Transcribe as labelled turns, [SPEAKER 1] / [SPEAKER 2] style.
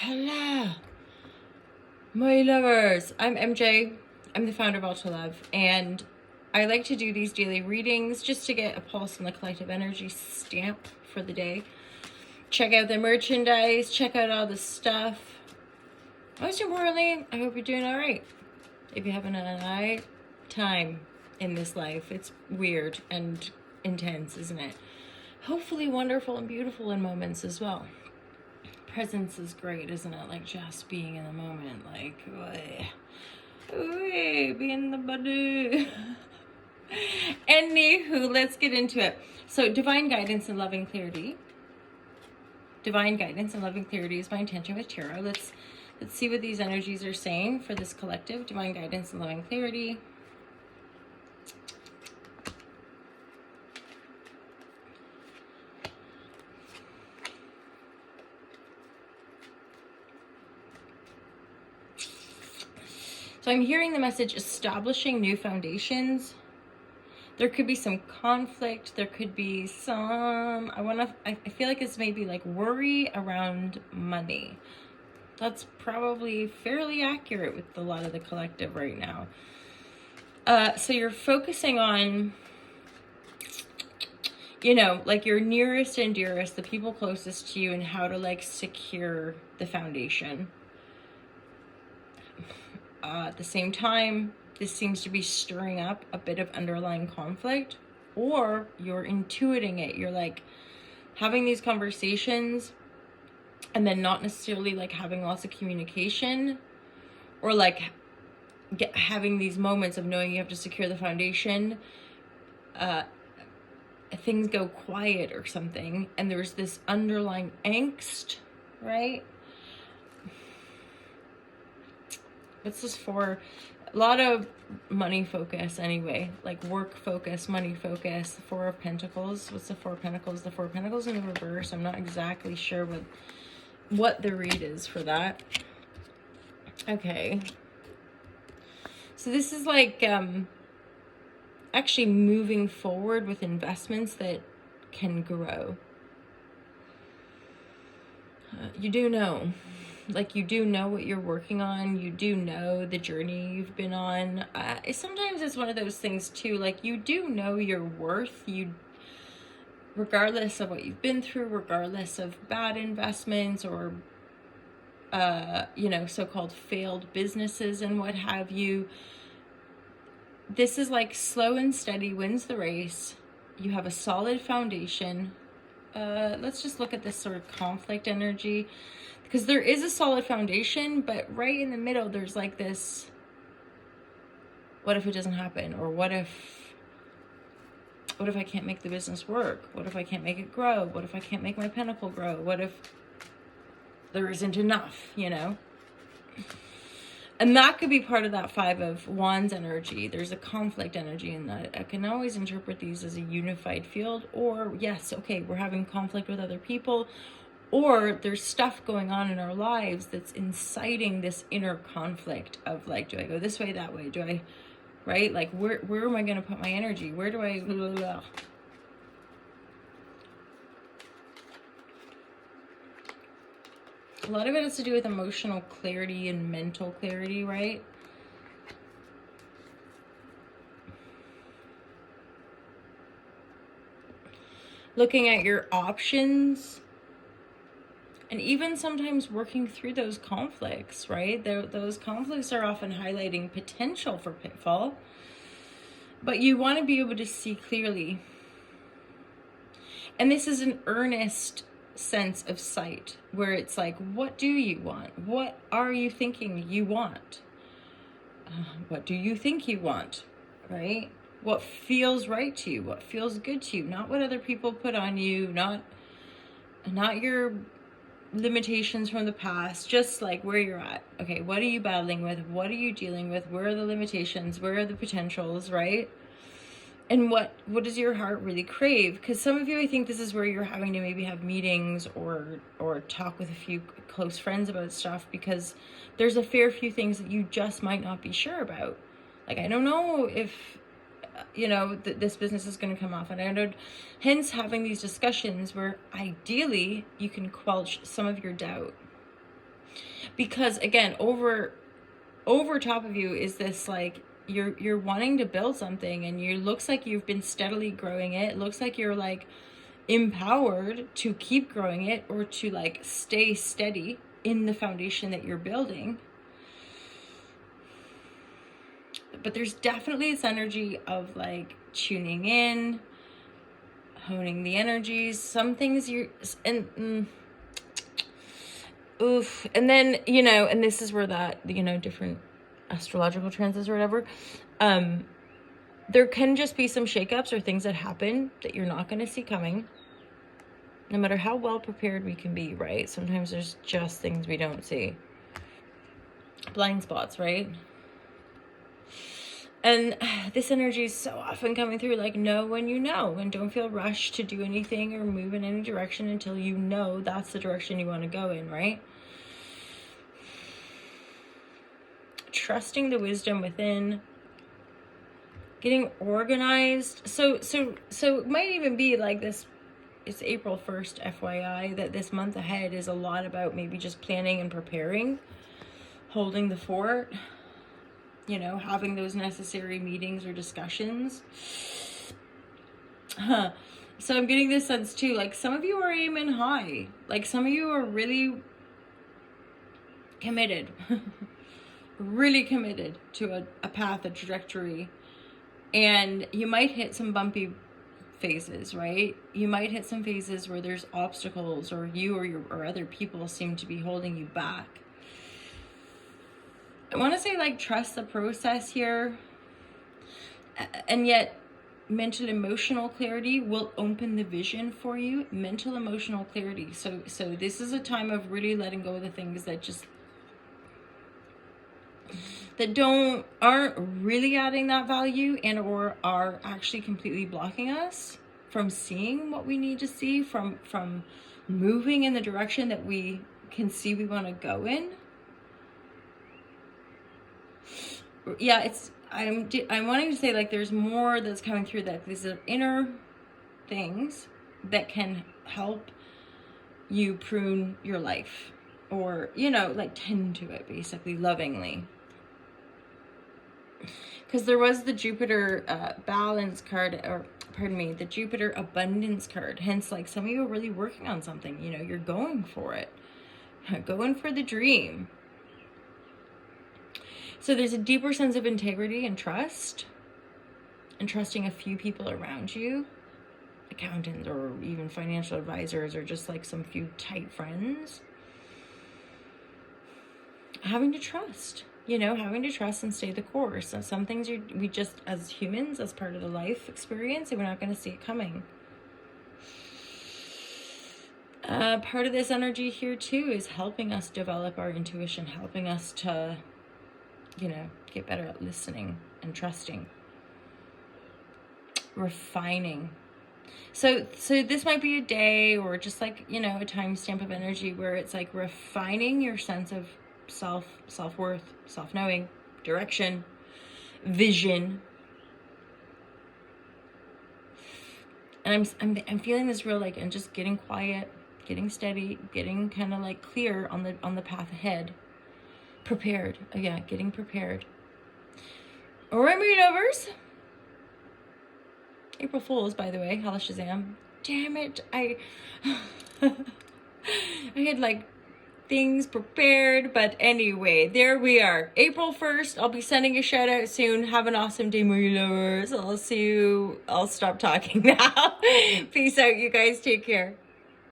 [SPEAKER 1] Hello, my lovers. I'm MJ. I'm the founder of Ultra Love, and I like to do these daily readings just to get a pulse on the collective energy stamp for the day. Check out the merchandise, check out all the stuff. Most importantly, I hope you're doing all right. If you're having an all right time in this life, it's weird and intense, isn't it? Hopefully wonderful and beautiful in moments as well. Presence is great, isn't it? Like just being in the moment, like be in the body. Anywho, let's get into it. So divine guidance and loving clarity. Divine guidance and loving clarity is my intention with tarot. Let's see what these energies are saying for this collective. Divine guidance and loving clarity. So I'm hearing the message establishing new foundations. There could be some conflict. There could be some, I feel like it's maybe like worry around money. That's probably fairly accurate with a lot of the collective right now. So you're focusing on, you know, like your nearest and dearest, the people closest to you, and how to like secure the foundation. At the same time, this seems to be stirring up a bit of underlying conflict, or you're intuiting it. You're like having these conversations and then not necessarily like having lots of communication, or like having these moments of knowing you have to secure the foundation. Things go quiet or something, and there's this underlying angst, right? What's this for? A lot of money focus anyway, like work focus, money focus. The Four of Pentacles. What's the Four of Pentacles? The Four of Pentacles in the reverse. I'm not exactly sure what the read is for that. Okay. So this is like actually moving forward with investments that can grow. You do know. Like, you do know what you're working on. You do know the journey you've been on. Sometimes it's one of those things too, like you do know your worth. You, regardless of what you've been through, regardless of bad investments or you know, so-called failed businesses and what have you, this is like slow and steady wins the race. You have a solid foundation. Let's just look at this sort of conflict energy, because there is a solid foundation, but right in the middle, there's like this, what if it doesn't happen? Or what if I can't make the business work? What if I can't make it grow? What if I can't make my pentacle grow? What if there isn't enough, you know? And that could be part of that Five of Wands energy. There's a conflict energy in that. I can always interpret these as a unified field, or yes, okay, we're having conflict with other people, or there's stuff going on in our lives that's inciting this inner conflict of like, do I go this way, that way? Do I, right? Like, where am I going to put my energy? Where do I, blah, blah, blah. A lot of it has to do with emotional clarity and mental clarity, right? Looking at your options, and even sometimes working through those conflicts, right? Those conflicts are often highlighting potential for pitfall, but you want to be able to see clearly. And this is an earnest sense of sight, where it's like, what do you want? What are you thinking you want? What do you think you want, right? What feels right to you? What feels good to you? Not what other people put on you, not your limitations from the past, just like where you're at. Okay, what are you battling with? What are you dealing with? Where are the limitations? Where are the potentials, right? And what does your heart really crave? Because some of you, I think this is where you're having to maybe have meetings or talk with a few close friends about stuff, because there's a fair few things that you just might not be sure about. Like, I don't know if, you know, this business is going to come off. And I know, hence having these discussions where ideally you can quelch some of your doubt. Because again, over top of you is this like, you're wanting to build something, and you looks like you've been steadily growing it. It looks like you're like empowered to keep growing it, or to like stay steady in the foundation that you're building. But there's definitely this energy of like tuning in, honing the energies. Some things and then, you know, and this is where that, you know, different astrological transits or whatever, there can just be some shakeups or things that happen that you're not going to see coming, no matter how well prepared we can be, right? Sometimes there's just things we don't see, blind spots, right? And this energy is so often coming through like, know when you know, and don't feel rushed to do anything or move in any direction until you know that's the direction you want to go in, right? Trusting the wisdom within, getting organized. So it might even be like this, it's April 1st, FYI, that this month ahead is a lot about maybe just planning and preparing, holding the fort, you know, having those necessary meetings or discussions. So I'm getting this sense too, like some of you are aiming high, like some of you are really committed, really committed to a path, a trajectory, and you might hit some bumpy phases, right? You might hit some phases where there's obstacles, or you or other people seem to be holding you back. I want to say like trust the process here, and yet mental emotional clarity will open the vision for you. Mental emotional clarity. So this is a time of really letting go of the things that just aren't really adding that value, and or are actually completely blocking us from seeing what we need to see, from moving in the direction that we can see we want to go in. Yeah, I'm wanting to say like there's more that's coming through, that these are inner things that can help you prune your life, or, you know, like tend to it basically lovingly. Because there was the Jupiter balance card, or pardon me, the Jupiter abundance card. Hence, like some of you are really working on something, you know, you're going for it, going for the dream. So there's a deeper sense of integrity and trust, and trusting a few people around you, accountants or even financial advisors, or just like some few tight friends. Having to trust, you know, having to trust and stay the course. So some things we just, as humans, as part of the life experience, and we're not going to see it coming. Part of this energy here too is helping us develop our intuition, helping us to, you know, get better at listening and trusting, refining. So this might be a day, or just like, you know, a timestamp of energy where it's like refining your sense of self-worth, self-knowing, direction, vision. And I'm feeling this real like, and just getting quiet, getting steady, getting kind of like clear on the path ahead. Prepared. Oh yeah, getting prepared. All right, Moon Lovers. April Fools, by the way. Holla Shazam. Damn it. I had like things prepared, but anyway, there we are. April 1st. I'll be sending a shout out soon. Have an awesome day, Moon Lovers. I'll see you. I'll stop talking now. Peace out, you guys. Take care.